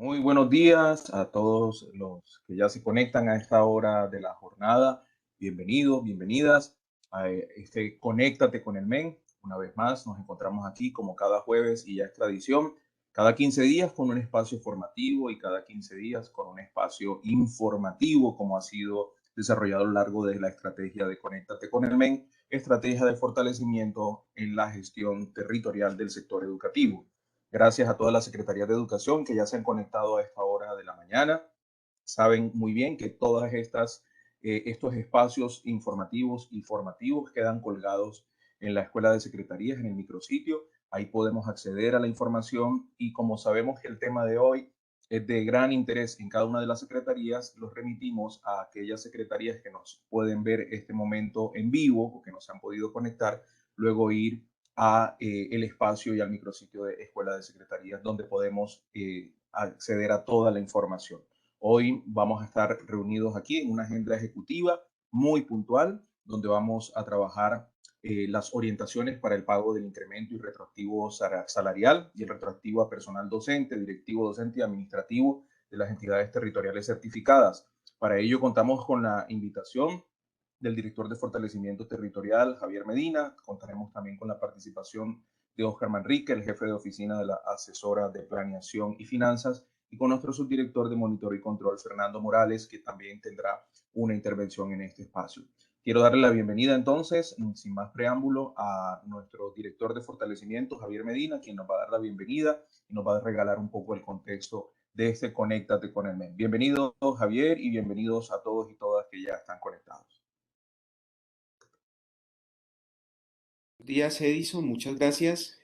Muy buenos días a todos los que ya se conectan a esta hora de la jornada. Bienvenidos, bienvenidas a Conéctate con el MEN. Una vez más nos encontramos aquí como cada jueves y ya es tradición, cada 15 días con un espacio formativo y cada 15 días con un espacio informativo como ha sido desarrollado a lo largo de la estrategia de Conéctate con el MEN, estrategia de fortalecimiento en la gestión territorial del sector educativo. Gracias a todas las secretarías de educación que ya se han conectado a esta hora de la mañana. Saben muy bien que todas estos espacios informativos y formativos quedan colgados en la escuela de secretarías, en el micrositio. Ahí podemos acceder a la información y como sabemos que el tema de hoy es de gran interés en cada una de las secretarías, los remitimos a aquellas secretarías que nos pueden ver este momento en vivo o que nos han podido conectar, luego ir a el espacio y al micrositio de Escuela de Secretarías donde podemos acceder a toda la información. Hoy vamos a estar reunidos aquí en una agenda ejecutiva muy puntual donde vamos a trabajar las orientaciones para el pago del incremento y retroactivo salarial y el retroactivo a personal docente, directivo docente y administrativo de las entidades territoriales certificadas. Para ello contamos con la invitación del director de fortalecimiento territorial, Javier Medina. Contaremos también con la participación de Oscar Manrique, el jefe de oficina de la asesora de planeación y finanzas, y con nuestro subdirector de monitoreo y control, Fernando Morales, que también tendrá una intervención en este espacio. Quiero darle la bienvenida entonces, sin más preámbulo, a nuestro director de fortalecimiento, Javier Medina, quien nos va a dar la bienvenida y nos va a regalar un poco el contexto de este Conéctate con el MEN. Bienvenido, Javier, y bienvenidos a todos y todas que ya están conectados. Buenos días, Edison, muchas gracias.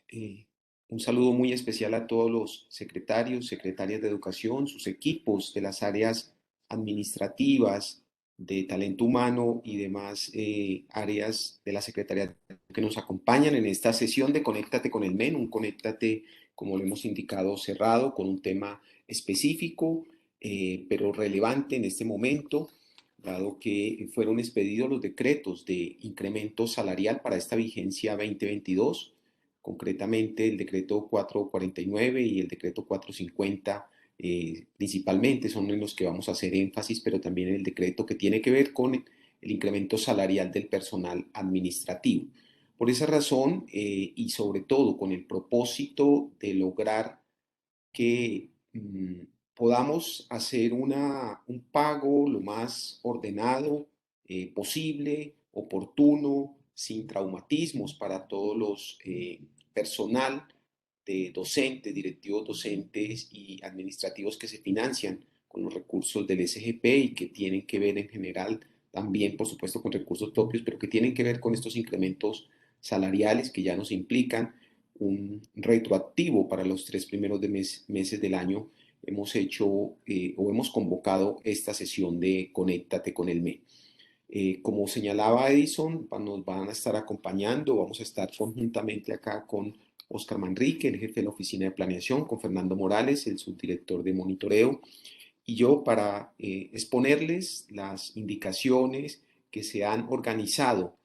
Un saludo muy especial a todos los secretarios, secretarias de educación, sus equipos de las áreas administrativas, de talento humano y demás áreas de la Secretaría que nos acompañan en esta sesión de Conéctate con el MEN, un Conéctate, como lo hemos indicado, cerrado, con un tema específico, pero relevante en este momento, dado que fueron expedidos los decretos de incremento salarial para esta vigencia 2022, concretamente el decreto 449 y el decreto 450, principalmente son en los que vamos a hacer énfasis, pero también el decreto que tiene que ver con el incremento salarial del personal administrativo. Por esa razón, y sobre todo con el propósito de lograr que podamos hacer un pago lo más ordenado posible, oportuno, sin traumatismos para todos los personal de docentes, directivos docentes y administrativos que se financian con los recursos del SGP y que tienen que ver en general también, por supuesto, con recursos propios, pero que tienen que ver con estos incrementos salariales que ya nos implican un retroactivo para los 3 primeros meses del año. Hemos hecho o hemos convocado esta sesión de Conéctate con el MEN. Como señalaba Edison, nos van a estar acompañando, vamos a estar conjuntamente acá con Oscar Manrique, el jefe de la oficina de planeación, con Fernando Morales, el subdirector de monitoreo, y yo para exponerles las indicaciones que se han organizado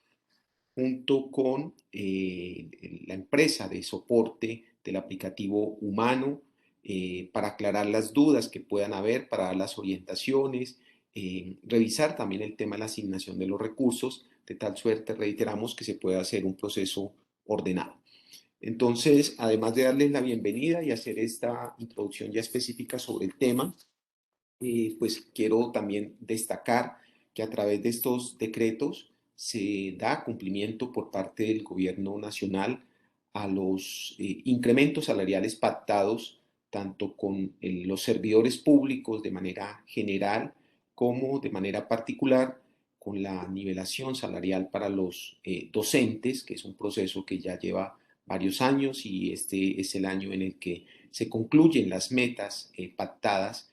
junto con la empresa de soporte del aplicativo humano para aclarar las dudas que puedan haber, para dar las orientaciones, revisar también el tema de la asignación de los recursos, de tal suerte, reiteramos, que se pueda hacer un proceso ordenado. Entonces, además de darles la bienvenida y hacer esta introducción ya específica sobre el tema, pues quiero también destacar que a través de estos decretos se da cumplimiento por parte del gobierno nacional a los incrementos salariales pactados tanto con los servidores públicos de manera general como de manera particular con la nivelación salarial para los docentes, que es un proceso que ya lleva varios años y este es el año en el que se concluyen las metas pactadas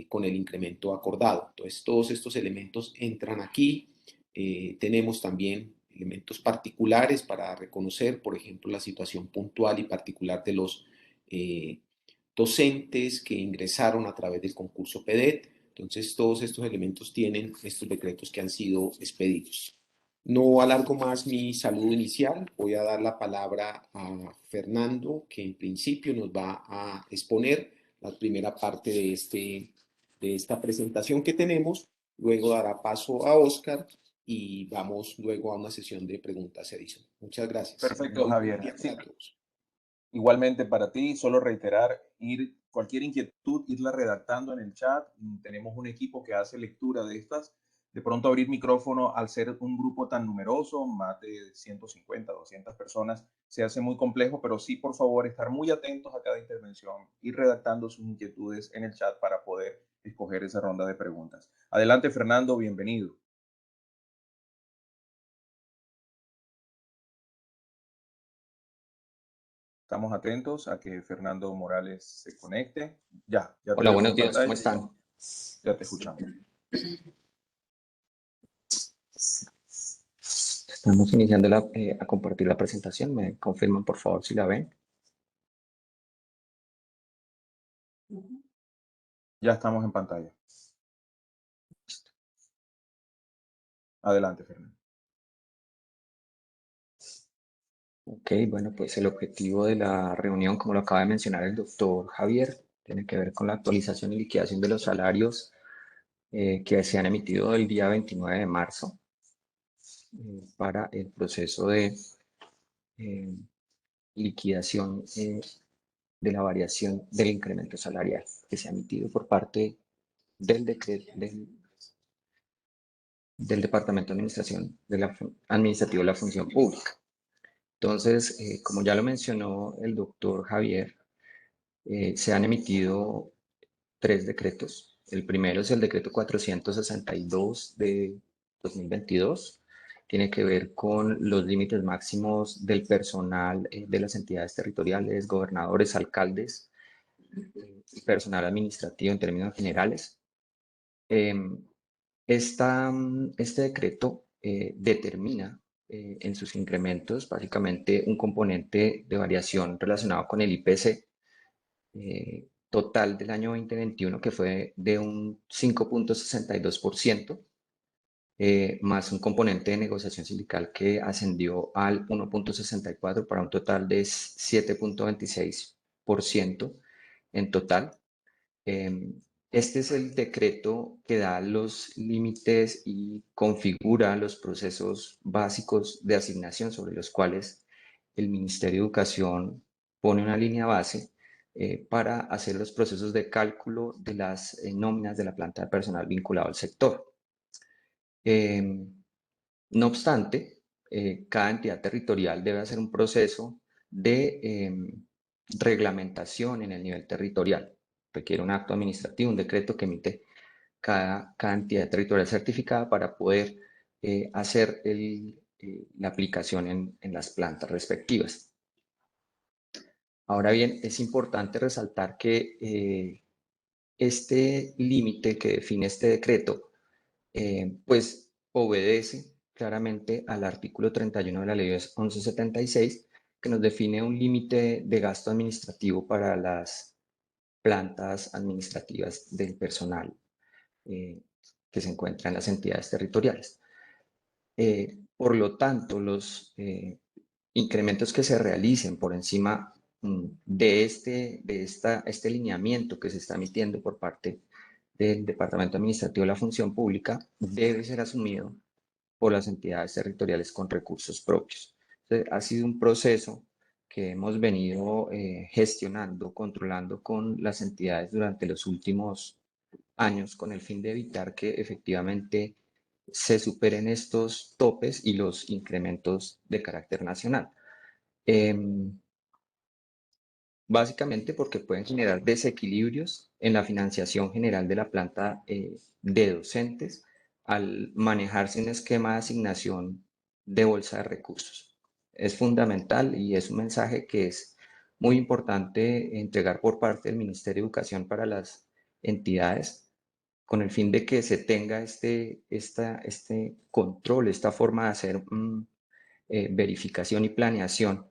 con el incremento acordado. Entonces, todos estos elementos entran aquí. Tenemos también elementos particulares para reconocer, por ejemplo, la situación puntual y particular de los docentes que ingresaron a través del concurso PEDET. Entonces, todos estos elementos tienen estos decretos que han sido expedidos. No alargo más mi saludo inicial. Voy a dar la palabra a Fernando, que en principio nos va a exponer la primera parte de esta presentación que tenemos. Luego dará paso a Oscar y vamos luego a una sesión de preguntas, Edison. Muchas gracias. Perfecto, Muy buen Javier. día Sí, para todos. igualmente para ti, solo reiterar, cualquier inquietud, irla redactando en el chat. Tenemos un equipo que hace lectura de estas. De pronto abrir micrófono al ser un grupo tan numeroso, más de 150, 200 personas, se hace muy complejo, pero sí, por favor, estar muy atentos a cada intervención, ir redactando sus inquietudes en el chat para poder escoger esa ronda de preguntas. Adelante, Fernando, bienvenido. Estamos atentos a que Fernando Morales se conecte. Ya te Hola, vemos buenos en días, ¿cómo pantalla. están? Ya te escuchamos. Estamos iniciando a compartir la presentación. ¿Me confirman, por favor, si la ven? Ya estamos en pantalla. Adelante, Fernando. Ok, bueno, pues el objetivo de la reunión, como lo acaba de mencionar el doctor Javier, tiene que ver con la actualización y liquidación de los salarios que se han emitido el día 29 de marzo para el proceso de eh, liquidación de la variación del incremento salarial que se ha emitido por parte del decreto del Departamento de Administración Administrativo de la Función Pública. Entonces, como ya lo mencionó el doctor Javier, se han emitido 3 decretos. El primero es el decreto 462 de 2022. Tiene que ver con los límites máximos del personal de las entidades territoriales, gobernadores, alcaldes y personal administrativo en términos generales. Este decreto determina en sus incrementos básicamente un componente de variación relacionado con el IPC total del año 2021 que fue de un 5,62%, más un componente de negociación sindical que ascendió al 1,64% para un total de 7,26% en total. Este es el decreto que da los límites y configura los procesos básicos de asignación sobre los cuales el Ministerio de Educación pone una línea base para hacer los procesos de cálculo de las nóminas de la planta de personal vinculado al sector. No obstante, cada entidad territorial debe hacer un proceso de reglamentación en el nivel territorial. Requiere un acto administrativo, un decreto que emite cada entidad territorial certificada para poder hacer la aplicación en las plantas respectivas. Ahora bien, es importante resaltar que este límite que define este decreto, pues obedece claramente al artículo 31 de la ley 1176, que nos define un límite de gasto administrativo para las plantas administrativas del personal que se encuentra en las entidades territoriales. Por lo tanto, los incrementos que se realicen por encima de este lineamiento que se está emitiendo por parte del Departamento Administrativo de la Función Pública debe ser asumido por las entidades territoriales con recursos propios. Entonces, ha sido un proceso que hemos venido gestionando, controlando con las entidades durante los últimos años con el fin de evitar que efectivamente se superen estos topes y los incrementos de carácter nacional. Básicamente porque pueden generar desequilibrios en la financiación general de la planta de docentes al manejarse un esquema de asignación de bolsa de recursos. Es fundamental y es un mensaje que es muy importante entregar por parte del Ministerio de Educación para las entidades con el fin de que se tenga este control, esta forma de hacer verificación y planeación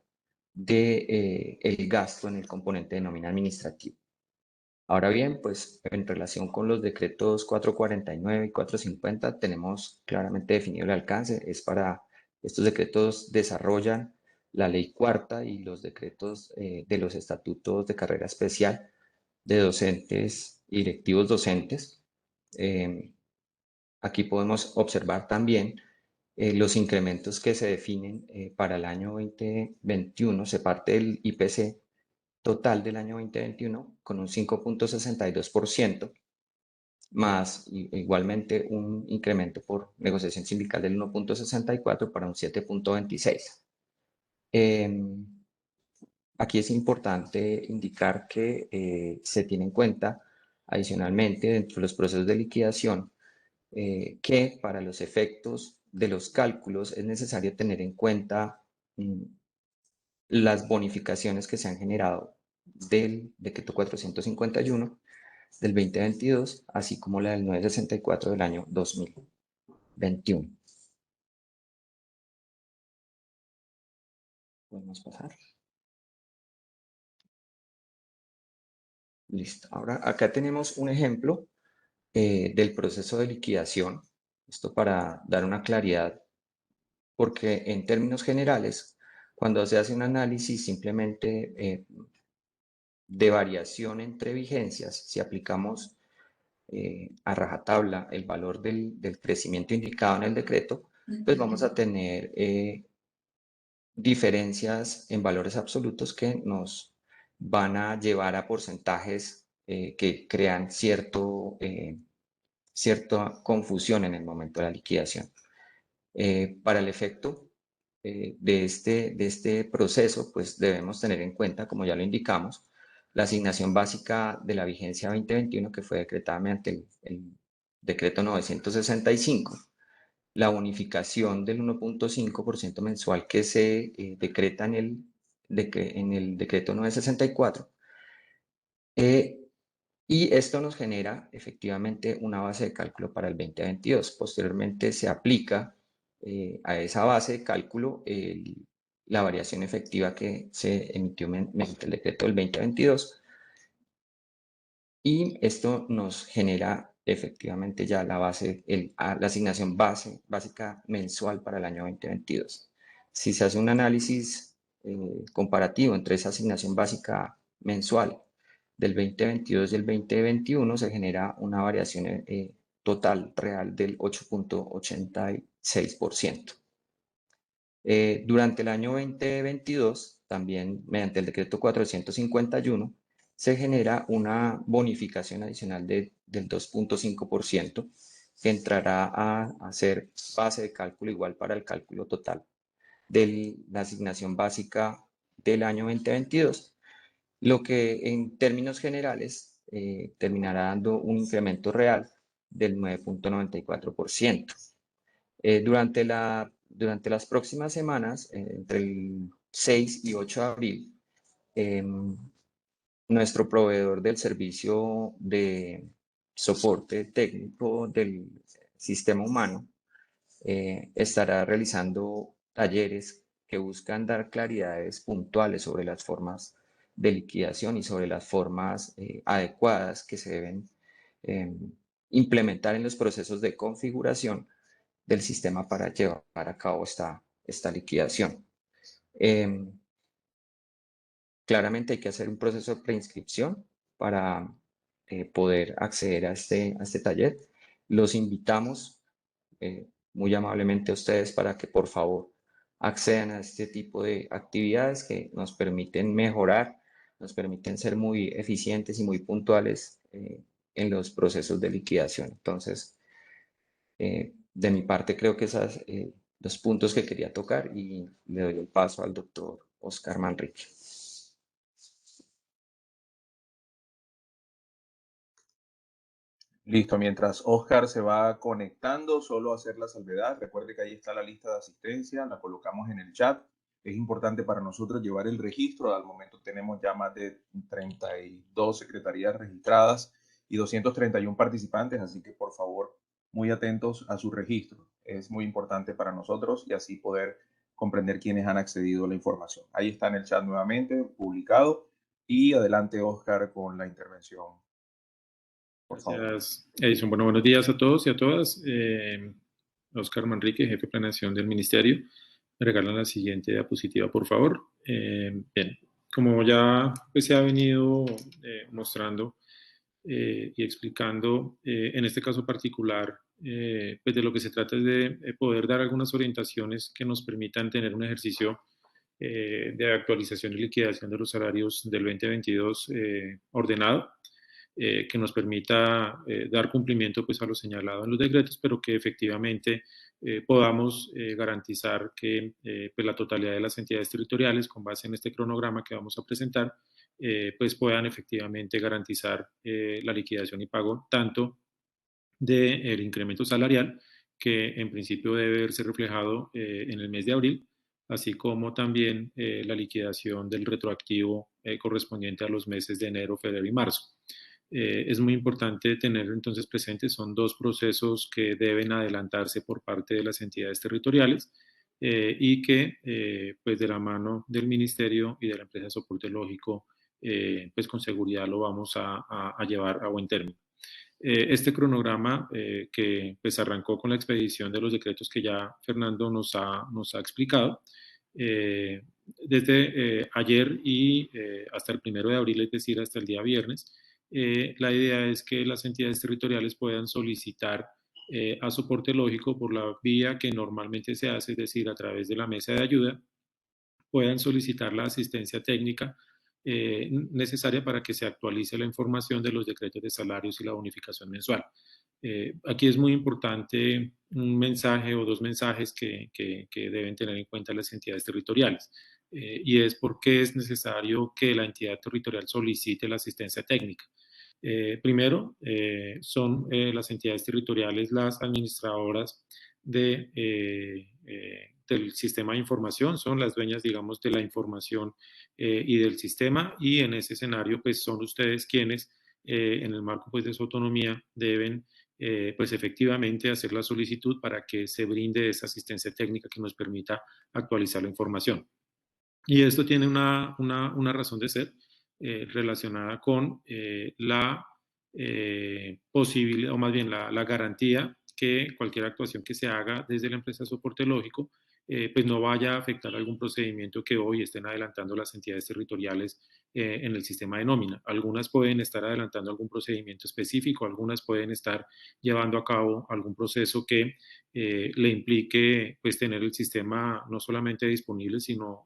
de el gasto en el componente de nómina administrativa. Ahora bien, pues en relación con los decretos 449 y 450 tenemos claramente definido el alcance. Estos decretos desarrollan la ley cuarta y los decretos de los estatutos de carrera especial de docentes y directivos docentes. Aquí podemos observar también los incrementos que se definen para el año 2021. Se parte del IPC total del año 2021 con un 5.62%, más igualmente un incremento por negociación sindical del 1.64 para un 7.26. Aquí es importante indicar que se tiene en cuenta adicionalmente dentro de los procesos de liquidación que para los efectos de los cálculos es necesario tener en cuenta las bonificaciones que se han generado del decreto 451 del 2022, así como la del 964 del año 2021. Podemos pasar. Listo. Ahora acá tenemos un ejemplo del proceso de liquidación. Esto para dar una claridad, porque en términos generales, cuando se hace un análisis simplemente de variación entre vigencias, si aplicamos a rajatabla el valor del crecimiento indicado en el decreto, pues vamos a tener diferencias en valores absolutos que nos van a llevar a porcentajes que crean cierta confusión en el momento de la liquidación. Para el efecto de este proceso, pues debemos tener en cuenta, como ya lo indicamos, la asignación básica de la vigencia 2021 que fue decretada mediante el decreto 965, la bonificación del 1.5% mensual que se decreta en el decreto 964, y esto nos genera efectivamente una base de cálculo para el 2022. Posteriormente se aplica a esa base de cálculo la variación efectiva que se emitió mediante el decreto del 2022, y esto nos genera efectivamente ya la base, la asignación básica mensual para el año 2022. Si se hace un análisis comparativo entre esa asignación básica mensual del 2022 y el 2021, se genera una variación total real del 8.86%. Durante el año 2022, también mediante el decreto 451, se genera una bonificación adicional del 2.5% que entrará a ser base de cálculo igual para el cálculo total de la asignación básica del año 2022, lo que en términos generales terminará dando un incremento real del 9.94%. Durante las próximas semanas, entre el 6 y 8 de abril, nuestro proveedor del servicio de soporte técnico del sistema humano estará realizando talleres que buscan dar claridades puntuales sobre las formas de liquidación y sobre las formas adecuadas que se deben implementar en los procesos de configuración del sistema para llevar a cabo esta liquidación. Claramente hay que hacer un proceso de preinscripción para poder acceder a este taller. Los invitamos muy amablemente a ustedes para que por favor accedan a este tipo de actividades que nos permiten mejorar, nos permiten ser muy eficientes y muy puntuales en los procesos de liquidación. Entonces, de mi parte creo que esos los puntos que quería tocar, y le doy el paso al doctor Oscar Manrique. Listo, mientras Oscar se va conectando, solo hacer la salvedad. Recuerde que ahí está la lista de asistencia, la colocamos en el chat. Es importante para nosotros llevar el registro. Al momento tenemos ya más de 32 secretarías registradas y 231 participantes, así que por favor, muy atentos a su registro. Es muy importante para nosotros y así poder comprender quiénes han accedido a la información. Ahí está en el chat nuevamente, publicado. Y adelante, Oscar, con la intervención. Gracias, Edison. Bueno, buenos días a todos y a todas. Oscar Manrique, jefe de planeación del Ministerio. Me regalan la siguiente diapositiva, por favor. Bien, como ya pues, se ha venido mostrando y explicando, en este caso particular, pues de lo que se trata es de poder dar algunas orientaciones que nos permitan tener un ejercicio de actualización y liquidación de los salarios del 2022 ordenado, que nos permita dar cumplimiento pues, a lo señalado en los decretos, pero que efectivamente podamos garantizar que pues, la totalidad de las entidades territoriales, con base en este cronograma que vamos a presentar, pues puedan efectivamente garantizar la liquidación y pago tanto del incremento salarial, que en principio debe verse reflejado en el mes de abril, así como también la liquidación del retroactivo correspondiente a los meses de enero, febrero y marzo. Es muy importante tener entonces presente, son dos procesos que deben adelantarse por parte de las entidades territoriales y que pues de la mano del Ministerio y de la empresa de soporte lógico pues con seguridad lo vamos a llevar a buen término. Este cronograma que pues arrancó con la expedición de los decretos que ya Fernando nos ha explicado, desde ayer y hasta el 1 de abril, es decir, hasta el día viernes, la idea es que las entidades territoriales puedan solicitar a soporte lógico por la vía que normalmente se hace, es decir, a través de la mesa de ayuda, puedan solicitar la asistencia técnica necesaria para que se actualice la información de los decretos de salarios y la bonificación mensual. Aquí es muy importante un mensaje o dos mensajes que deben tener en cuenta las entidades territoriales. Y es por qué es necesario que la entidad territorial solicite la asistencia técnica. Primero, son las entidades territoriales las administradoras del sistema de información, son las dueñas, digamos, de la información y del sistema, y en ese escenario, pues son ustedes quienes, en el marco pues, de su autonomía, deben pues efectivamente hacer la solicitud para que se brinde esa asistencia técnica que nos permita actualizar la información. Y esto tiene una razón de ser relacionada con la posibilidad, o más bien la garantía que cualquier actuación que se haga desde la empresa de soporte lógico pues no vaya a afectar algún procedimiento que hoy estén adelantando las entidades territoriales en el sistema de nómina. Algunas pueden estar adelantando algún procedimiento específico, algunas pueden estar llevando a cabo algún proceso que le implique pues tener el sistema no solamente disponible, sino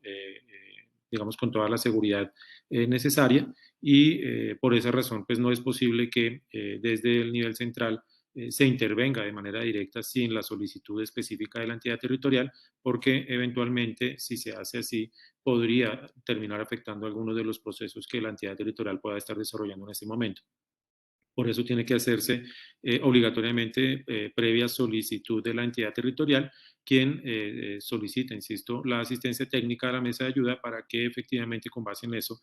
digamos con toda la seguridad necesaria, y por esa razón pues no es posible que desde el nivel central se intervenga de manera directa sin la solicitud específica de la entidad territorial, porque eventualmente, si se hace así, podría terminar afectando algunos de los procesos que la entidad territorial pueda estar desarrollando en este momento. Por eso tiene que hacerse obligatoriamente previa solicitud de la entidad territorial, quien solicita, insisto, la asistencia técnica a la mesa de ayuda para que efectivamente con base en eso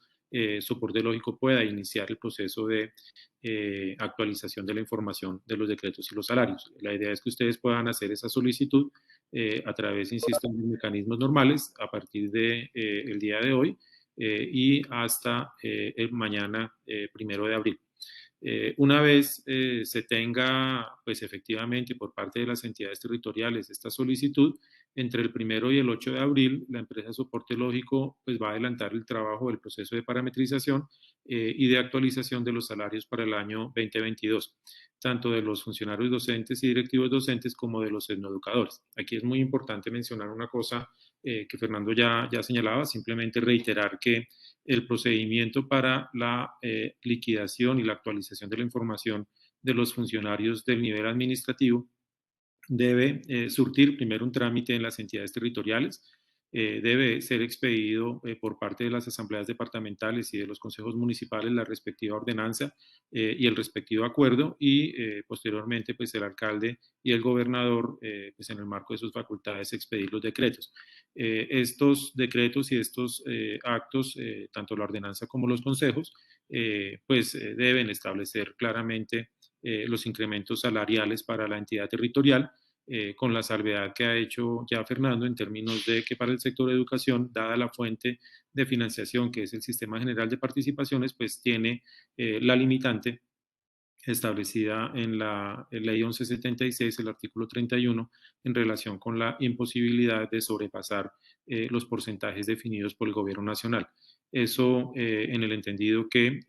soporte lógico pueda iniciar el proceso de actualización de la información de los decretos y los salarios. La idea es que ustedes puedan hacer esa solicitud a través, insisto, de mecanismos normales a partir de el día de hoy y hasta el mañana 1 de abril. Una vez se tenga, pues efectivamente, por parte de las entidades territoriales esta solicitud, entre el 1 y el 8 de abril, la empresa de soporte lógico pues, va a adelantar el trabajo del proceso de parametrización y de actualización de los salarios para el año 2022, tanto de los funcionarios docentes y directivos docentes como de los etnoeducadores. Aquí es muy importante mencionar una cosa que Fernando ya señalaba, simplemente reiterar que el procedimiento para la liquidación y la actualización de la información de los funcionarios del nivel administrativo debe surtir primero un trámite en las entidades territoriales, debe ser expedido por parte de las asambleas departamentales y de los consejos municipales la respectiva ordenanza y el respectivo acuerdo, y posteriormente pues el alcalde y el gobernador pues en el marco de sus facultades expedir los decretos. Estos decretos y estos actos, tanto la ordenanza como los consejos, pues deben establecer claramente los incrementos salariales para la entidad territorial, con la salvedad que ha hecho ya Fernando en términos de que para el sector de educación, dada la fuente de financiación que es el Sistema General de Participaciones, pues tiene la limitante establecida en la Ley 1176, el artículo 31, en relación con la imposibilidad de sobrepasar los porcentajes definidos por el Gobierno Nacional. Eso en el entendido que,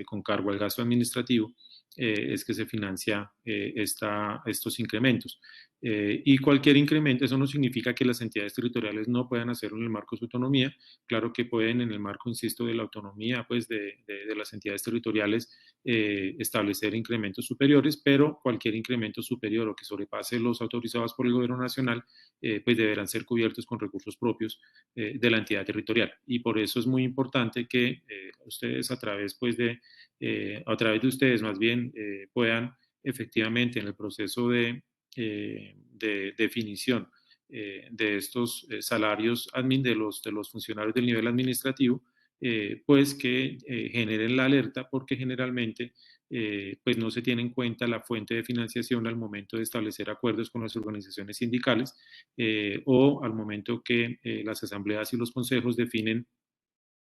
con cargo al gasto administrativo, es que se financia estos incrementos. Y cualquier incremento, eso no significa que las entidades territoriales no puedan hacerlo en el marco de su autonomía. Claro que pueden, en el marco, insisto, de la autonomía pues, de las entidades territoriales, establecer incrementos superiores, pero cualquier incremento superior o que sobrepase los autorizados por el Gobierno Nacional, pues deberán ser cubiertos con recursos propios de la entidad territorial. Y por eso es muy importante que ustedes a través de ustedes más bien puedan efectivamente en el proceso de definición de estos salarios de los funcionarios del nivel administrativo, pues que generen la alerta, porque generalmente pues no se tiene en cuenta la fuente de financiación al momento de establecer acuerdos con las organizaciones sindicales o al momento que las asambleas y los consejos definen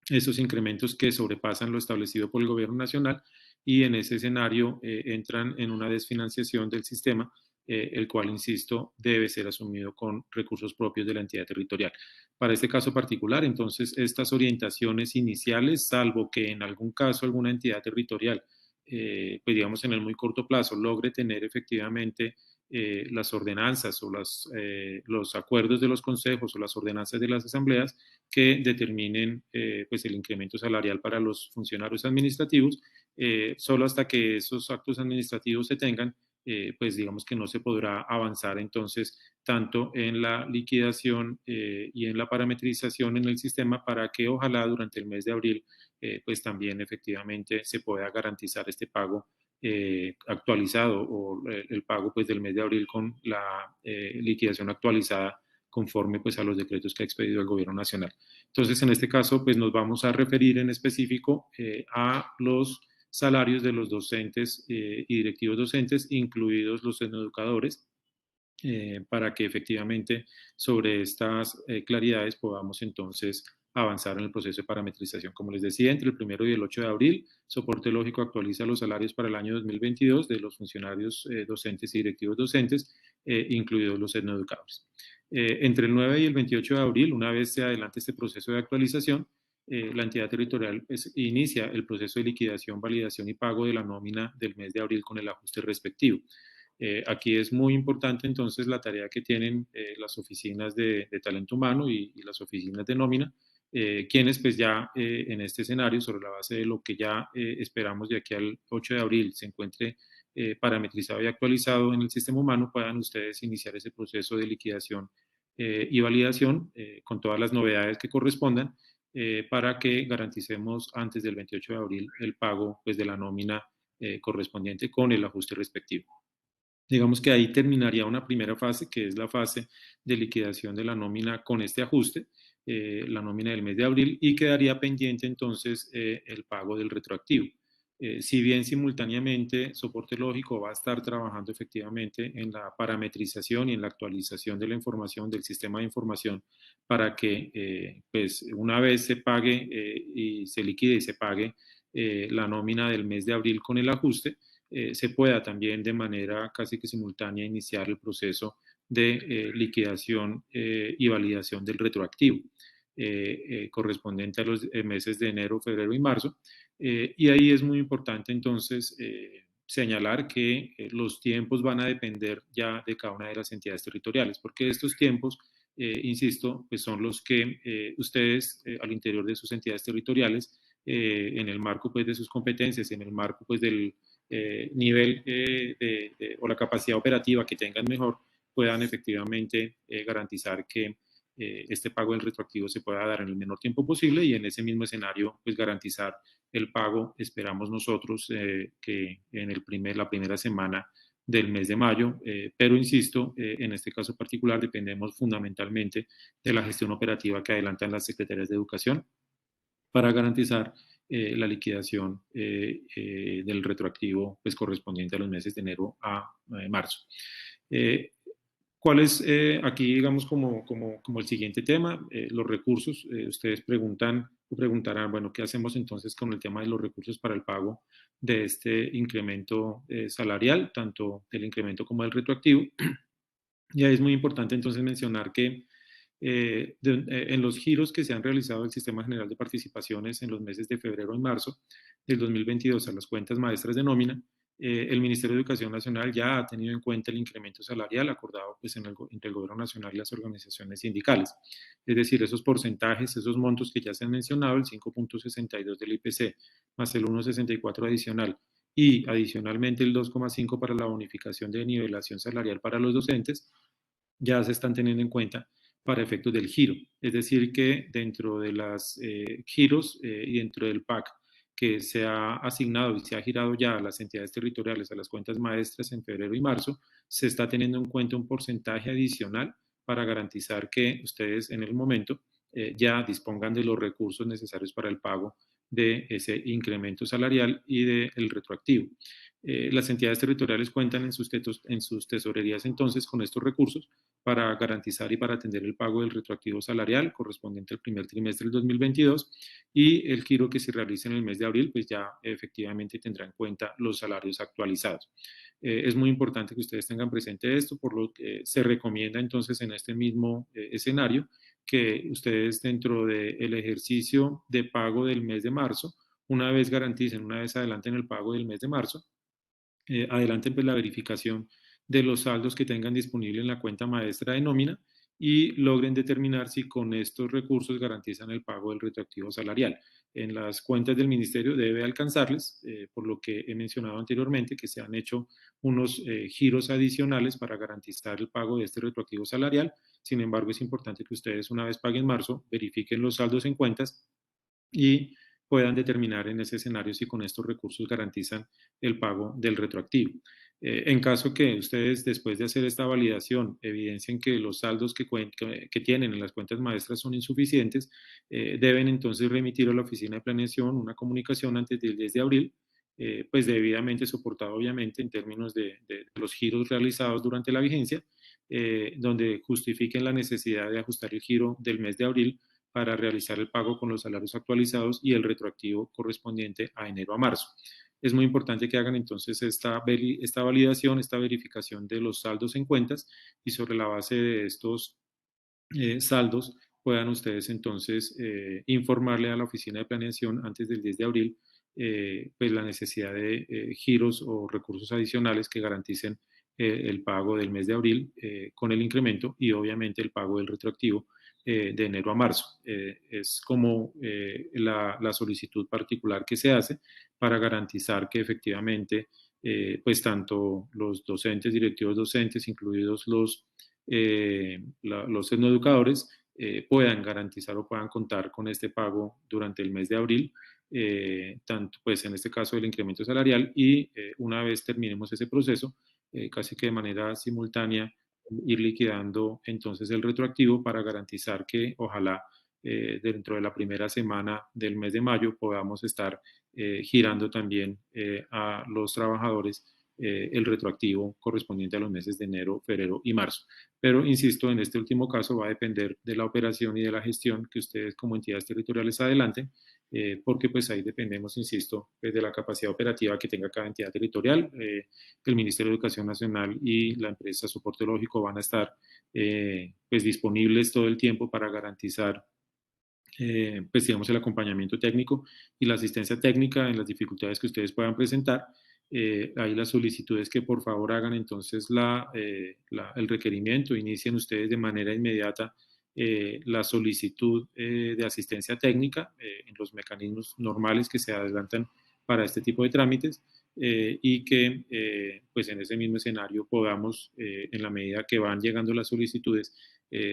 esos incrementos que sobrepasan lo establecido por el Gobierno Nacional, y en ese escenario entran en una desfinanciación del sistema, el cual, insisto, debe ser asumido con recursos propios de la entidad territorial. Para este caso particular, entonces, estas orientaciones iniciales, salvo que en algún caso alguna entidad territorial, pues digamos en el muy corto plazo, logre tener efectivamente las ordenanzas o los acuerdos de los consejos o las ordenanzas de las asambleas que determinen pues el incremento salarial para los funcionarios administrativos, solo hasta que esos actos administrativos se tengan, pues digamos que no se podrá avanzar entonces tanto en la liquidación y en la parametrización en el sistema, para que ojalá durante el mes de abril pues también efectivamente se pueda garantizar este pago actualizado, o el pago pues del mes de abril con la liquidación actualizada conforme pues a los decretos que ha expedido el Gobierno Nacional. Entonces, en este caso, pues nos vamos a referir en específico a los salarios de los docentes y directivos docentes, incluidos los educadores, para que efectivamente sobre estas claridades podamos entonces avanzar en el proceso de parametrización. Como les decía, entre el 1 y el 8 de abril, Soporte Lógico actualiza los salarios para el año 2022 de los funcionarios docentes y directivos docentes, incluidos los educadores. Entre el 9 y el 28 de abril, una vez se adelante este proceso de actualización, la entidad territorial pues, inicia el proceso de liquidación, validación y pago de la nómina del mes de abril con el ajuste respectivo. Aquí es muy importante entonces la tarea que tienen las oficinas de talento humano y las oficinas de nómina, quienes pues ya en este escenario, sobre la base de lo que ya esperamos de aquí al 8 de abril se encuentre parametrizado y actualizado en el sistema humano, puedan ustedes iniciar ese proceso de liquidación y validación con todas las novedades que correspondan, para que garanticemos antes del 28 de abril el pago pues, de la nómina correspondiente con el ajuste respectivo. Digamos que ahí terminaría una primera fase, que es la fase de liquidación de la nómina con este ajuste, la nómina del mes de abril, y quedaría pendiente entonces el pago del retroactivo. Si bien simultáneamente Soporte Lógico va a estar trabajando efectivamente en la parametrización y en la actualización de la información del sistema de información, para que pues una vez se pague y se liquide y se pague la nómina del mes de abril con el ajuste, se pueda también de manera casi que simultánea iniciar el proceso de liquidación y validación del retroactivo correspondiente a los meses de enero, febrero y marzo. Y ahí es muy importante entonces señalar que los tiempos van a depender ya de cada una de las entidades territoriales, porque estos tiempos, insisto, pues son los que ustedes al interior de sus entidades territoriales, en el marco pues de sus competencias, en el marco pues del nivel o la capacidad operativa que tengan mejor, puedan efectivamente garantizar que este pago del retroactivo se pueda dar en el menor tiempo posible, y en ese mismo escenario pues garantizar el pago, esperamos nosotros que en la primera semana del mes de mayo, pero insisto, en este caso particular dependemos fundamentalmente de la gestión operativa que adelantan las secretarías de educación para garantizar la liquidación del retroactivo pues, correspondiente a los meses de enero a marzo. ¿Cuál es aquí, digamos, como el siguiente tema? Los recursos. Ustedes preguntarán, bueno, ¿qué hacemos entonces con el tema de los recursos para el pago de este incremento salarial, tanto del incremento como del retroactivo? Y ahí es muy importante entonces mencionar que en los giros que se han realizado del Sistema General de Participaciones en los meses de febrero y marzo del 2022 a las cuentas maestras de nómina, el Ministerio de Educación Nacional ya ha tenido en cuenta el incremento salarial acordado pues, entre el Gobierno Nacional y las organizaciones sindicales. Es decir, esos porcentajes, esos montos que ya se han mencionado, el 5.62 del IPC más el 1.64 adicional y adicionalmente el 2.5 para la bonificación de nivelación salarial para los docentes, ya se están teniendo en cuenta para efectos del giro. Es decir, que dentro de los giros y dentro del PAC que se ha asignado y se ha girado ya a las entidades territoriales, a las cuentas maestras en febrero y marzo, se está teniendo en cuenta un porcentaje adicional para garantizar que ustedes en el momento ya dispongan de los recursos necesarios para el pago de ese incremento salarial y del retroactivo. Las entidades territoriales cuentan en sus tesorerías entonces con estos recursos para garantizar y para atender el pago del retroactivo salarial correspondiente al primer trimestre del 2022 y el giro que se realice en el mes de abril, pues ya efectivamente tendrá en cuenta los salarios actualizados. Es muy importante que ustedes tengan presente esto, por lo que se recomienda entonces en este mismo escenario que ustedes dentro del ejercicio de pago del mes de marzo, una vez adelanten el pago del mes de marzo, adelanten pues la verificación de los saldos que tengan disponible en la cuenta maestra de nómina y logren determinar si con estos recursos garantizan el pago del retroactivo salarial. En las cuentas del ministerio debe alcanzarles, por lo que he mencionado anteriormente, que se han hecho unos giros adicionales para garantizar el pago de este retroactivo salarial. Sin embargo, es importante que ustedes una vez paguen marzo, verifiquen los saldos en cuentas y puedan determinar en ese escenario si con estos recursos garantizan el pago del retroactivo. En caso que ustedes, después de hacer esta validación, evidencien que los saldos que tienen en las cuentas maestras son insuficientes, deben entonces remitir a la Oficina de Planeación una comunicación antes del 10 de abril, pues debidamente soportado obviamente en términos de los giros realizados durante la vigencia, donde justifiquen la necesidad de ajustar el giro del mes de abril para realizar el pago con los salarios actualizados y el retroactivo correspondiente a enero a marzo. Es muy importante que hagan entonces esta validación, esta verificación de los saldos en cuentas y sobre la base de estos saldos puedan ustedes entonces informarle a la Oficina de Planeación antes del 10 de abril pues la necesidad de giros o recursos adicionales que garanticen el pago del mes de abril con el incremento y obviamente el pago del retroactivo de enero a marzo. Es como la solicitud particular que se hace para garantizar que efectivamente pues tanto los docentes, directivos docentes, incluidos los educadores, puedan garantizar o puedan contar con este pago durante el mes de abril, tanto pues en este caso el incremento salarial y una vez terminemos ese proceso, casi que de manera simultánea ir liquidando entonces el retroactivo para garantizar que ojalá dentro de la primera semana del mes de mayo podamos estar girando también a los trabajadores el retroactivo correspondiente a los meses de enero, febrero y marzo. Pero, insisto, en este último caso va a depender de la operación y de la gestión que ustedes como entidades territoriales adelanten, porque pues ahí dependemos, insisto, de la capacidad operativa que tenga cada entidad territorial. El Ministerio de Educación Nacional y la empresa Soporte Lógico van a estar pues disponibles todo el tiempo para garantizar pues digamos el acompañamiento técnico y la asistencia técnica en las dificultades que ustedes puedan presentar. Ahí las solicitudes que por favor hagan entonces el requerimiento, inicien ustedes de manera inmediata la solicitud de asistencia técnica en los mecanismos normales que se adelantan para este tipo de trámites y que pues en ese mismo escenario podamos en la medida que van llegando las solicitudes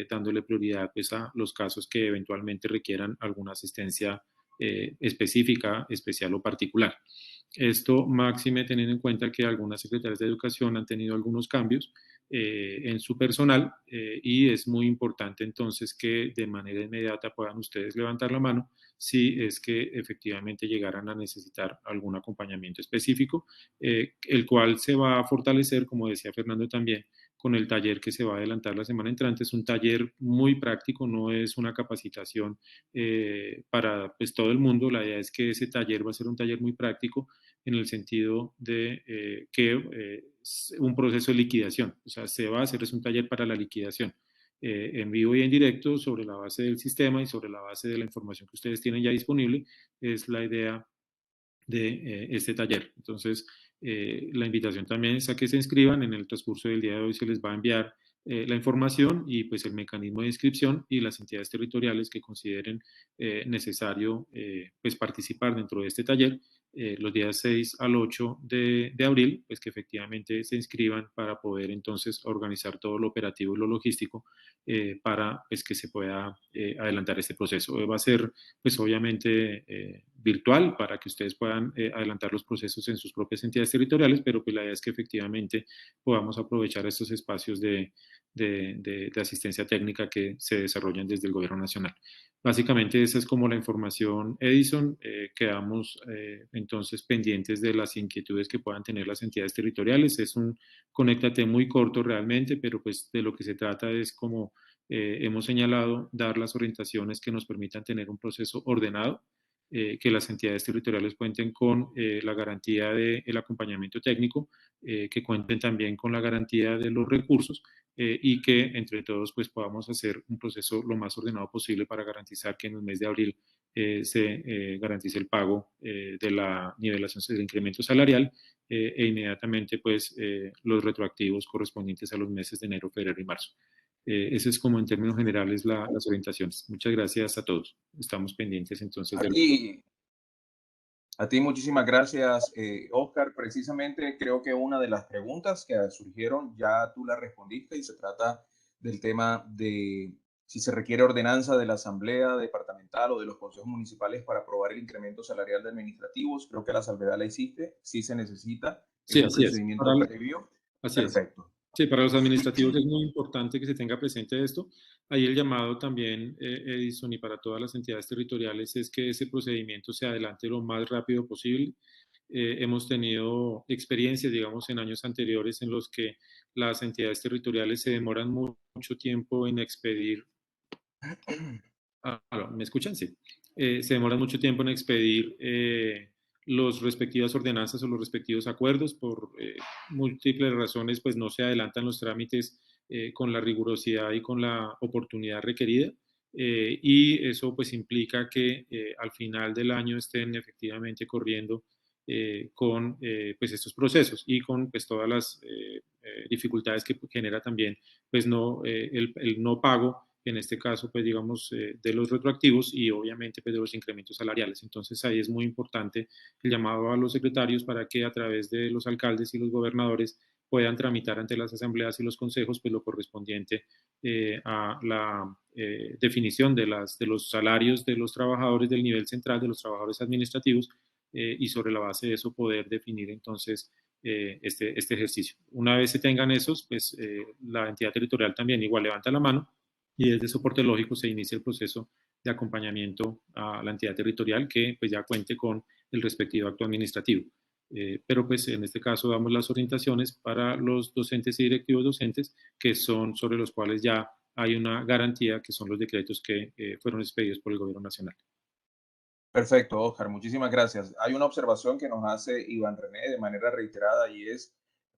dándole prioridad pues, a los casos que eventualmente requieran alguna asistencia específica, especial o particular. Esto máxime teniendo en cuenta que algunas secretarias de educación han tenido algunos cambios en su personal y es muy importante entonces que de manera inmediata puedan ustedes levantar la mano si es que efectivamente llegaran a necesitar algún acompañamiento específico, el cual se va a fortalecer, como decía Fernando también, con el taller que se va a adelantar la semana entrante. Es un taller muy práctico, no es una capacitación para pues, todo el mundo. La idea es que ese taller va a ser un taller muy práctico en el sentido de que es un proceso de liquidación. O sea, se va a hacer, es un taller para la liquidación. en vivo y en directo sobre la base del sistema y sobre la base de la información que ustedes tienen ya disponible. Es la idea de este taller. Entonces, la invitación también es a que se inscriban. En el transcurso del día de hoy se les va a enviar la información y pues el mecanismo de inscripción, y las entidades territoriales que consideren necesario pues participar dentro de este taller los días 6 al 8 de abril, pues que efectivamente se inscriban para poder entonces organizar todo lo operativo y lo logístico para pues, que se pueda adelantar este proceso. Va a ser pues obviamente virtual para que ustedes puedan adelantar los procesos en sus propias entidades territoriales, pero pues la idea es que efectivamente podamos aprovechar estos espacios de asistencia técnica que se desarrollan desde el Gobierno Nacional. Básicamente esa es como la información, Edison. Quedamos entonces pendientes de las inquietudes que puedan tener las entidades territoriales. Es un conéctate muy corto realmente, pero pues de lo que se trata es, como hemos señalado, dar las orientaciones que nos permitan tener un proceso ordenado, que las entidades territoriales cuenten con la garantía del acompañamiento técnico, que cuenten también con la garantía de los recursos, y que entre todos pues podamos hacer un proceso lo más ordenado posible para garantizar que en el mes de abril se garantice el pago de la nivelación del incremento salarial, e inmediatamente pues los retroactivos correspondientes a los meses de enero, febrero y marzo. Ese es como en términos generales las orientaciones. Muchas gracias a todos. Estamos pendientes entonces de... A ti muchísimas gracias, Oscar. Precisamente creo que una de las preguntas que surgieron ya tú la respondiste, y se trata del tema de si se requiere ordenanza de la Asamblea Departamental o de los consejos municipales para aprobar el incremento salarial de administrativos. Creo que la salvedad la hiciste, sí se necesita, Sí, es un así es. procedimiento previo. Así es. Perfecto. Sí, para los administrativos es muy importante que se tenga presente esto. Ahí el llamado también, Edison, y para todas las entidades territoriales, es que ese procedimiento se adelante lo más rápido posible. Hemos tenido experiencias, digamos, en años anteriores en los que las entidades territoriales se demoran mucho tiempo en expedir. ¿Me escuchan? Sí. Se demoran mucho tiempo en expedir los respectivas ordenanzas o los respectivos acuerdos. Por múltiples razones, pues no se adelantan los trámites con la rigurosidad y con la oportunidad requerida, y eso pues implica que al final del año estén efectivamente corriendo con pues estos procesos, y con pues todas las dificultades que genera también pues no, el no pago, en este caso, pues digamos, de los retroactivos, y obviamente pues de los incrementos salariales. Entonces ahí es muy importante el llamado a los secretarios para que a través de los alcaldes y los gobernadores puedan tramitar ante las asambleas y los consejos pues lo correspondiente a la definición de los salarios de los trabajadores del nivel central, de los trabajadores administrativos, y sobre la base de eso poder definir entonces este ejercicio. Una vez se tengan esos, pues la entidad territorial también igual levanta la mano, y desde soporte lógico se inicia el proceso de acompañamiento a la entidad territorial que pues ya cuente con el respectivo acto administrativo. Pero pues en este caso damos las orientaciones para los docentes y directivos docentes, que son sobre los cuales ya hay una garantía, que son los decretos que fueron expedidos por el Gobierno Nacional. Perfecto, Oscar, muchísimas gracias. Hay una observación que nos hace Iván René de manera reiterada, y es: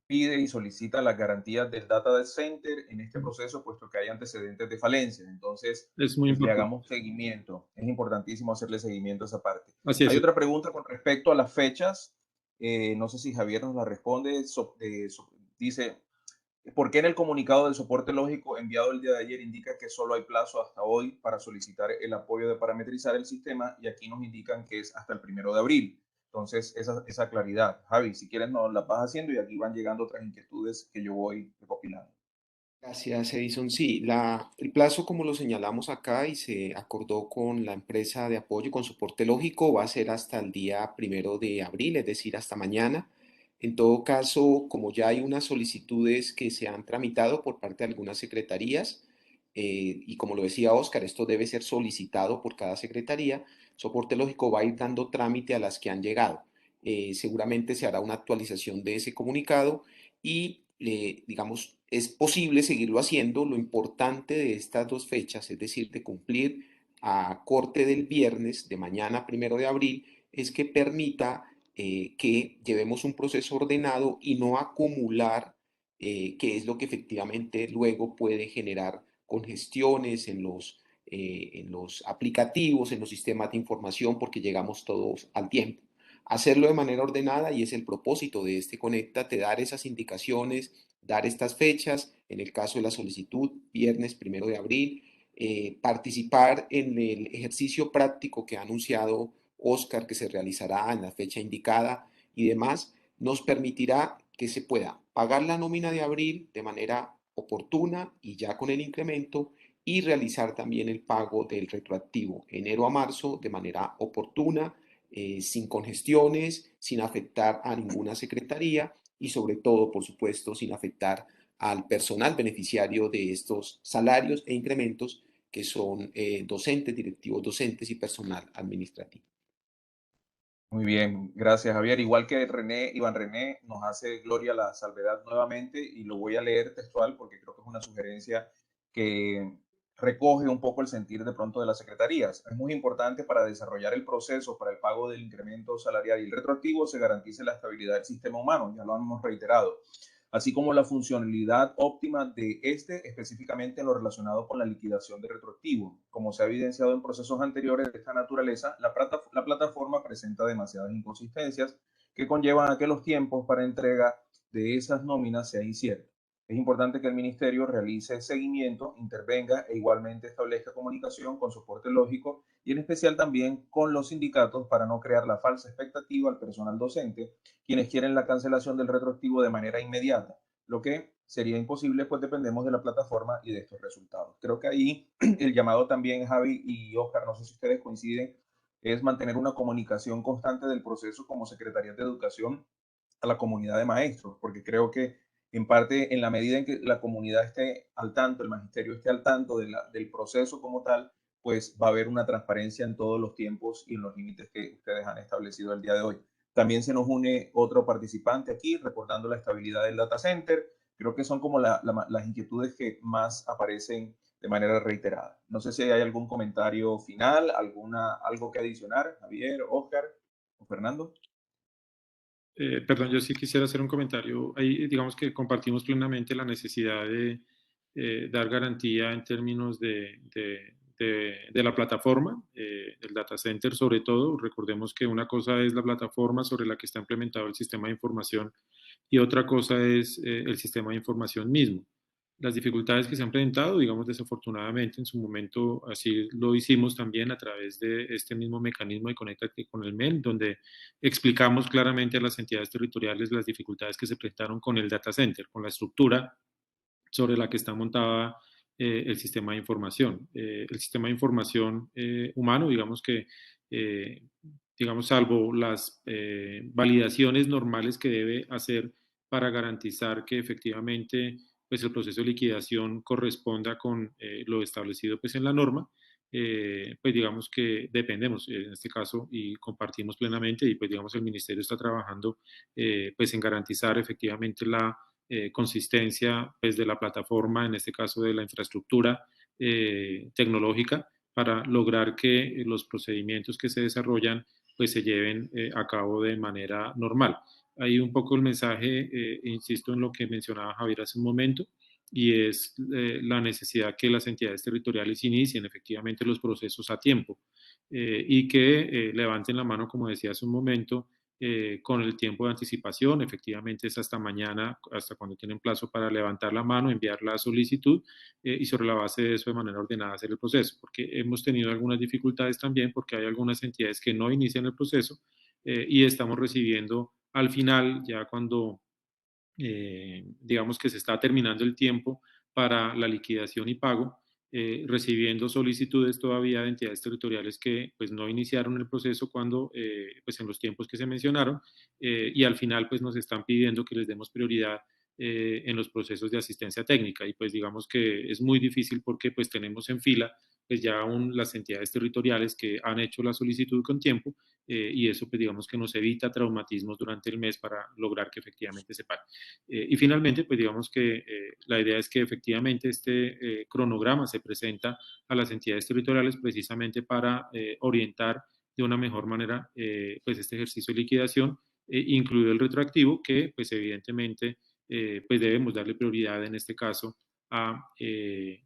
pide y solicita las garantías del Data Center en este proceso, puesto que hay antecedentes de falencia. Entonces, es muy le importante. hagamos seguimiento. Es importantísimo hacerle seguimiento a esa parte. Así es. Hay otra pregunta con respecto a las fechas. No sé si Javier nos la responde. Dice: ¿por qué en el comunicado del soporte lógico enviado el día de ayer indica que solo hay plazo hasta hoy para solicitar el apoyo de parametrizar el sistema, y aquí nos indican que es hasta el 1 de abril? Entonces, esa claridad. Javi, si quieres nos la vas haciendo, y aquí van llegando otras inquietudes que yo voy recopilando. Gracias, Edison. Sí, el plazo, como lo señalamos acá y se acordó con la empresa de apoyo, con soporte lógico, va a ser hasta el día 1 de abril, es decir, hasta mañana. En todo caso, como ya hay unas solicitudes que se han tramitado por parte de algunas secretarías, y como lo decía Oscar, esto debe ser solicitado por cada secretaría, soporte lógico va a ir dando trámite a las que han llegado. Seguramente se hará una actualización de ese comunicado y, digamos, es posible seguirlo haciendo. Lo importante de estas dos fechas, es decir, de cumplir a corte del viernes de mañana 1 de abril, es que permita que llevemos un proceso ordenado y no acumular, que es lo que efectivamente luego puede generar congestiones en los aplicativos, en los sistemas de información, porque llegamos todos al tiempo. Hacerlo de manera ordenada, y es el propósito de este Conéctate, dar esas indicaciones, dar estas fechas, en el caso de la solicitud, viernes 1 de abril, participar en el ejercicio práctico que ha anunciado Oscar, que se realizará en la fecha indicada y demás, nos permitirá que se pueda pagar la nómina de abril de manera oportuna y ya con el incremento, y realizar también el pago del retroactivo enero a marzo de manera oportuna, sin congestiones, sin afectar a ninguna secretaría y sobre todo, por supuesto, sin afectar al personal beneficiario de estos salarios e incrementos, que son docentes, directivos docentes y personal administrativo. Muy bien, gracias Javier. Igual que Iván René nos hace Gloria la salvedad nuevamente, y lo voy a leer textual porque creo que es una sugerencia que recoge un poco el sentir de pronto de las secretarías. Es muy importante para desarrollar el proceso para el pago del incremento salarial y el retroactivo se garantice la estabilidad del sistema humano, ya lo hemos reiterado, así como la funcionalidad óptima de este, específicamente en lo relacionado con la liquidación de retroactivo. Como se ha evidenciado en procesos anteriores de esta naturaleza, la plataforma presenta demasiadas inconsistencias que conllevan a que los tiempos para entrega de esas nóminas sean inciertos. Es importante que el Ministerio realice seguimiento, intervenga e igualmente establezca comunicación con soporte lógico, y en especial también con los sindicatos, para no crear la falsa expectativa al personal docente, quienes quieren la cancelación del retroactivo de manera inmediata, lo que sería imposible, pues dependemos de la plataforma y de estos resultados. Creo que ahí el llamado también, Javi y Oscar, no sé si ustedes coinciden, es mantener una comunicación constante del proceso como Secretaría de Educación a la comunidad de maestros, porque creo que en parte, en la medida en que la comunidad esté al tanto, el magisterio esté al tanto del proceso como tal, pues va a haber una transparencia en todos los tiempos y en los límites que ustedes han establecido el día de hoy. También se nos une otro participante aquí, reportando la estabilidad del data center. Creo que son como las inquietudes que más aparecen de manera reiterada. No sé si hay algún comentario final, algo que adicionar, Javier, Oscar o Fernando. Perdón, yo sí quisiera hacer un comentario. Ahí, digamos que compartimos plenamente la necesidad de dar garantía en términos de la plataforma, el data center sobre todo. Recordemos que una cosa es la plataforma sobre la que está implementado el sistema de información y otra cosa es el sistema de información mismo. Las dificultades que se han presentado, digamos, desafortunadamente en su momento así lo hicimos también a través de este mismo mecanismo de Conéctate con el MEN, donde explicamos claramente a las entidades territoriales las dificultades que se presentaron con el data center, con la estructura sobre la que está montada el sistema de información. El sistema de información humano, digamos que, digamos, salvo las validaciones normales que debe hacer para garantizar que efectivamente pues, el proceso de liquidación corresponda con lo establecido pues, en la norma, pues digamos que dependemos en este caso y compartimos plenamente, y pues digamos el Ministerio está trabajando pues en garantizar efectivamente la consistencia pues, de la plataforma, en este caso de la infraestructura tecnológica, para lograr que los procedimientos que se desarrollan pues se lleven a cabo de manera normal. Ahí un poco el mensaje, insisto en lo que mencionaba Javier hace un momento, y es la necesidad que las entidades territoriales inicien efectivamente los procesos a tiempo y que levanten la mano, como decía hace un momento, con el tiempo de anticipación. Efectivamente es hasta mañana, hasta cuando tienen plazo para levantar la mano, enviar la solicitud y sobre la base de eso de manera ordenada hacer el proceso, porque hemos tenido algunas dificultades también porque hay algunas entidades que no inician el proceso y estamos recibiendo al final, ya cuando digamos que se está terminando el tiempo para la liquidación y pago, recibiendo solicitudes todavía de entidades territoriales que pues no iniciaron el proceso cuando pues en los tiempos que se mencionaron y al final pues nos están pidiendo que les demos prioridad en los procesos de asistencia técnica, y pues digamos que es muy difícil porque pues tenemos en fila pues ya aún las entidades territoriales que han hecho la solicitud con tiempo y eso pues digamos que nos evita traumatismos durante el mes para lograr que efectivamente se pague. Y finalmente, pues digamos que la idea es que efectivamente este cronograma se presenta a las entidades territoriales precisamente para orientar de una mejor manera pues este ejercicio de liquidación, incluido el retroactivo, que pues evidentemente pues debemos darle prioridad en este caso a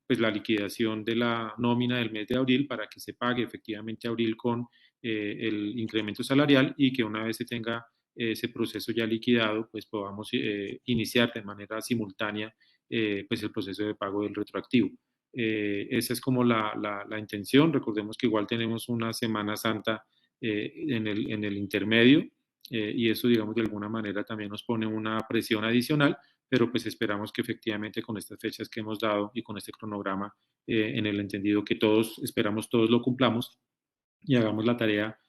pues la liquidación de la nómina del mes de abril para que se pague efectivamente abril con el incremento salarial y que una vez se tenga ese proceso ya liquidado, pues podamos iniciar de manera simultánea pues el proceso de pago del retroactivo. Esa es como la intención. Recordemos que igual tenemos una Semana Santa en el intermedio y eso, digamos, de alguna manera también nos pone una presión adicional, pero pues esperamos que efectivamente con estas fechas que hemos dado y con este cronograma, en el entendido que todos esperamos todos lo cumplamos y hagamos la tarea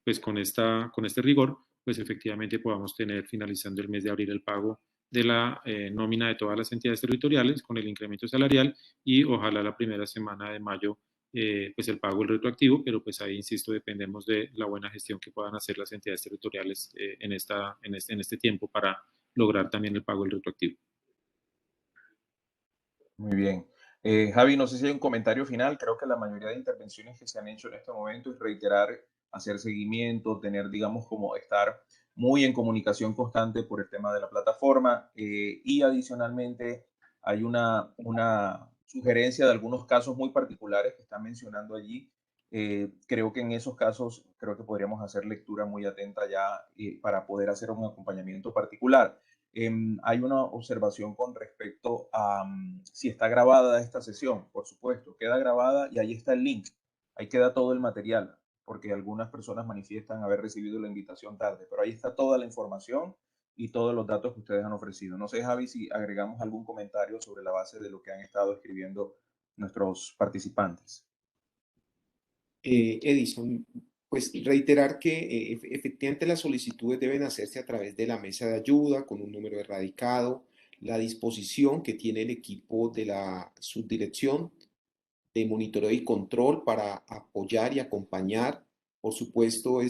pues con este rigor, pues efectivamente podamos tener finalizando el mes de abril el pago de la nómina de todas las entidades territoriales con el incremento salarial y ojalá la primera semana de mayo pues el pago el retroactivo, pero pues ahí insisto dependemos de la buena gestión que puedan hacer las entidades territoriales en este tiempo para lograr también el pago del retroactivo. Muy bien. Javi, no sé si hay un comentario final. Creo que la mayoría de intervenciones que se han hecho en este momento es reiterar, hacer seguimiento, tener, digamos, como estar muy en comunicación constante por el tema de la plataforma. Y adicionalmente hay una sugerencia de algunos casos muy particulares que están mencionando allí. Creo que en esos casos, creo que podríamos hacer lectura muy atenta ya para poder hacer un acompañamiento particular. Hay una observación con respecto a si está grabada esta sesión. Por supuesto, queda grabada y ahí está el link. Ahí queda todo el material, porque algunas personas manifiestan haber recibido la invitación tarde, pero ahí está toda la información y todos los datos que ustedes han ofrecido. No sé, Javi, si agregamos algún comentario sobre la base de lo que han estado escribiendo nuestros participantes. Edison, pues reiterar que efectivamente las solicitudes deben hacerse a través de la mesa de ayuda con un número erradicado, la disposición que tiene el equipo de la subdirección de monitoreo y control para apoyar y acompañar, por supuesto,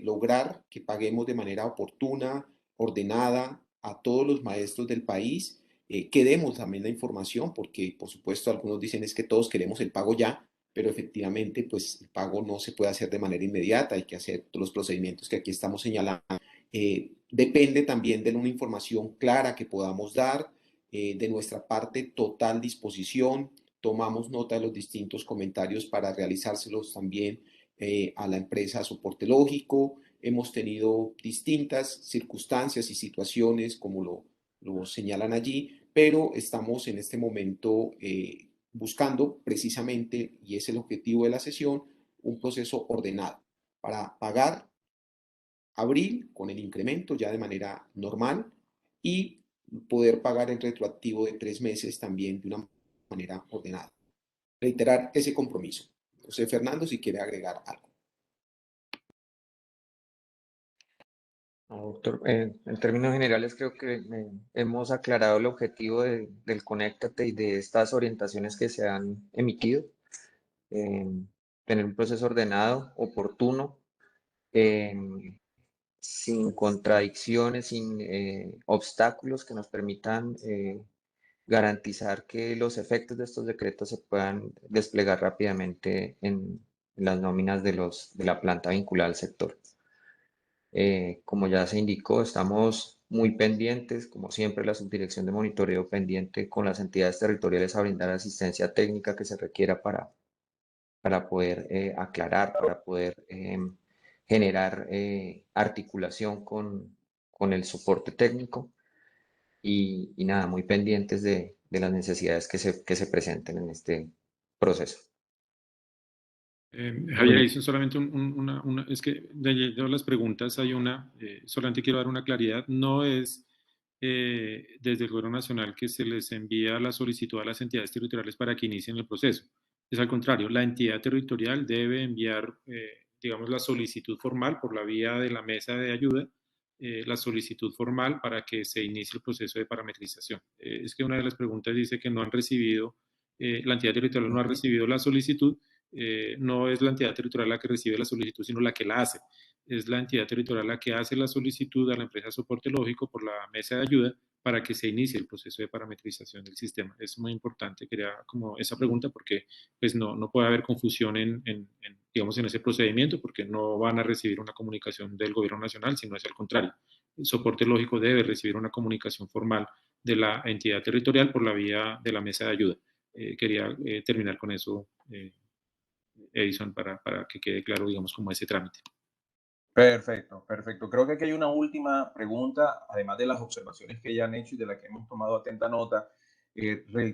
lograr que paguemos de manera oportuna, ordenada a todos los maestros del país, que demos también la información, porque por supuesto algunos dicen es que todos queremos el pago ya, pero efectivamente pues el pago no se puede hacer de manera inmediata, hay que hacer los procedimientos que aquí estamos señalando. Depende también de una información clara que podamos dar, de nuestra parte total disposición. Tomamos nota de los distintos comentarios para realizárselos también a la empresa Soporte Lógico. Hemos tenido distintas circunstancias y situaciones como lo señalan allí, pero estamos en este momento buscando precisamente, y es el objetivo de la sesión, un proceso ordenado para pagar abril con el incremento ya de manera normal y poder pagar el retroactivo de 3 meses también de una manera ordenada. Reiterar ese compromiso. José Fernando, si quiere agregar algo. No, doctor, en términos generales creo que hemos aclarado el objetivo del Conéctate y de estas orientaciones que se han emitido. Tener un proceso ordenado, oportuno, sin contradicciones, sin obstáculos que nos permitan garantizar que los efectos de estos decretos se puedan desplegar rápidamente en las nóminas de la planta vinculada al sector. Como ya se indicó, estamos muy pendientes, como siempre, la subdirección de monitoreo pendiente con las entidades territoriales a brindar asistencia técnica que se requiera para poder aclarar, para poder generar articulación con el soporte técnico y nada, muy pendientes de las necesidades que se presenten en este proceso. Javier, hizo solamente es que de todas las preguntas hay solamente quiero dar una claridad, no es desde el Gobierno Nacional que se les envía la solicitud a las entidades territoriales para que inicien el proceso, es al contrario, la entidad territorial debe enviar, digamos, la solicitud formal por la vía de la mesa de ayuda, la solicitud formal para que se inicie el proceso de parametrización. Es que una de las preguntas dice que no han recibido, la entidad territorial no ha recibido la solicitud. No es la entidad territorial la que recibe la solicitud, sino la que la hace. Es la entidad territorial la que hace la solicitud a la empresa Soporte Lógico por la mesa de ayuda para que se inicie el proceso de parametrización del sistema. Es muy importante, quería como esa pregunta porque pues no puede haber confusión digamos, en ese procedimiento porque no van a recibir una comunicación del Gobierno Nacional, sino es al contrario. El Soporte Lógico debe recibir una comunicación formal de la entidad territorial por la vía de la mesa de ayuda. Quería terminar con eso, Edison, para que quede claro, digamos, como ese trámite. Perfecto, perfecto. Creo que aquí hay una última pregunta, además de las observaciones que ya han hecho y de las que hemos tomado atenta nota.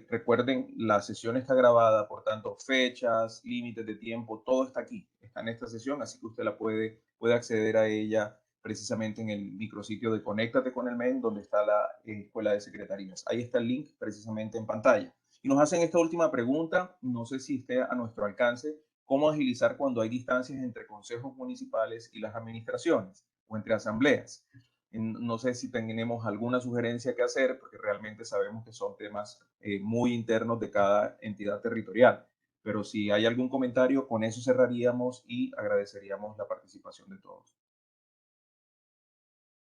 Recuerden, la sesión está grabada, por tanto, fechas, límites de tiempo, todo está aquí, está en esta sesión, así que usted puede acceder a ella precisamente en el micrositio de Conéctate con el MEN, donde está la Escuela de Secretarías. Ahí está el link precisamente en pantalla. Y nos hacen esta última pregunta, no sé si esté a nuestro alcance: ¿cómo agilizar cuando hay distancias entre consejos municipales y las administraciones o entre asambleas? No sé si tenemos alguna sugerencia que hacer, porque realmente sabemos que son temas muy internos de cada entidad territorial. Pero si hay algún comentario, con eso cerraríamos y agradeceríamos la participación de todos.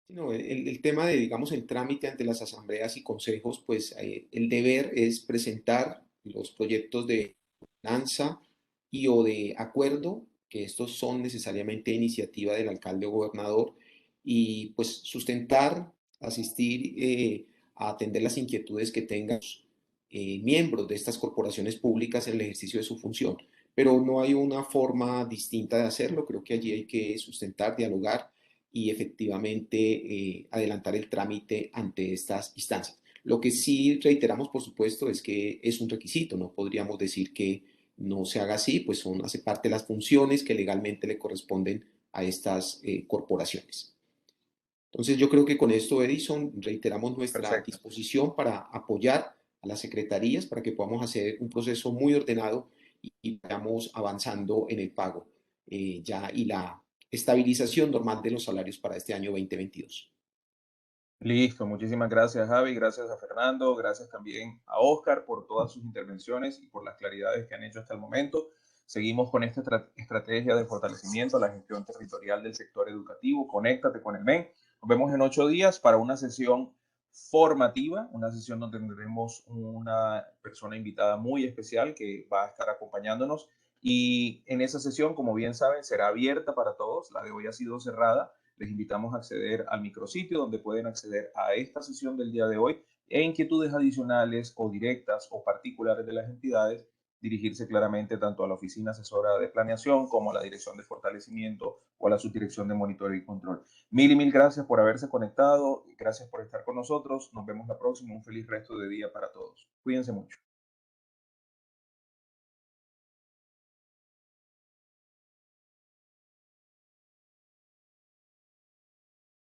No, el tema de, digamos, el trámite ante las asambleas y consejos, pues el deber es presentar los proyectos de ordenanza y o de acuerdo, que estos son necesariamente iniciativa del alcalde o gobernador, y pues sustentar, asistir a atender las inquietudes que tengan miembros de estas corporaciones públicas en el ejercicio de su función. Pero no hay una forma distinta de hacerlo, creo que allí hay que sustentar, dialogar y efectivamente adelantar el trámite ante estas instancias. Lo que sí reiteramos, por supuesto, es que es un requisito, no podríamos decir que no se haga así, pues hace parte de las funciones que legalmente le corresponden a estas corporaciones. Entonces yo creo que con esto, Edison, reiteramos nuestra Perfecto. disposición para apoyar a las secretarías para que podamos hacer un proceso muy ordenado y vayamos avanzando en el pago ya y la estabilización normal de los salarios para este año 2022. Listo, muchísimas gracias, Javi, gracias a Fernando, gracias también a Oscar por todas sus intervenciones y por las claridades que han hecho hasta el momento. Seguimos con esta estrategia de fortalecimiento a la gestión territorial del sector educativo. Conéctate con el MEN. Nos vemos en 8 días para una sesión formativa, una sesión donde tendremos una persona invitada muy especial que va a estar acompañándonos. Y en esa sesión, como bien saben, será abierta para todos. La de hoy ha sido cerrada. Les invitamos a acceder al micrositio donde pueden acceder a esta sesión del día de hoy e inquietudes adicionales o directas o particulares de las entidades, dirigirse claramente tanto a la Oficina Asesora de Planeación como a la Dirección de Fortalecimiento o a la Subdirección de Monitoreo y Control. Mil y mil gracias por haberse conectado y gracias por estar con nosotros. Nos vemos la próxima. Un feliz resto de día para todos. Cuídense mucho.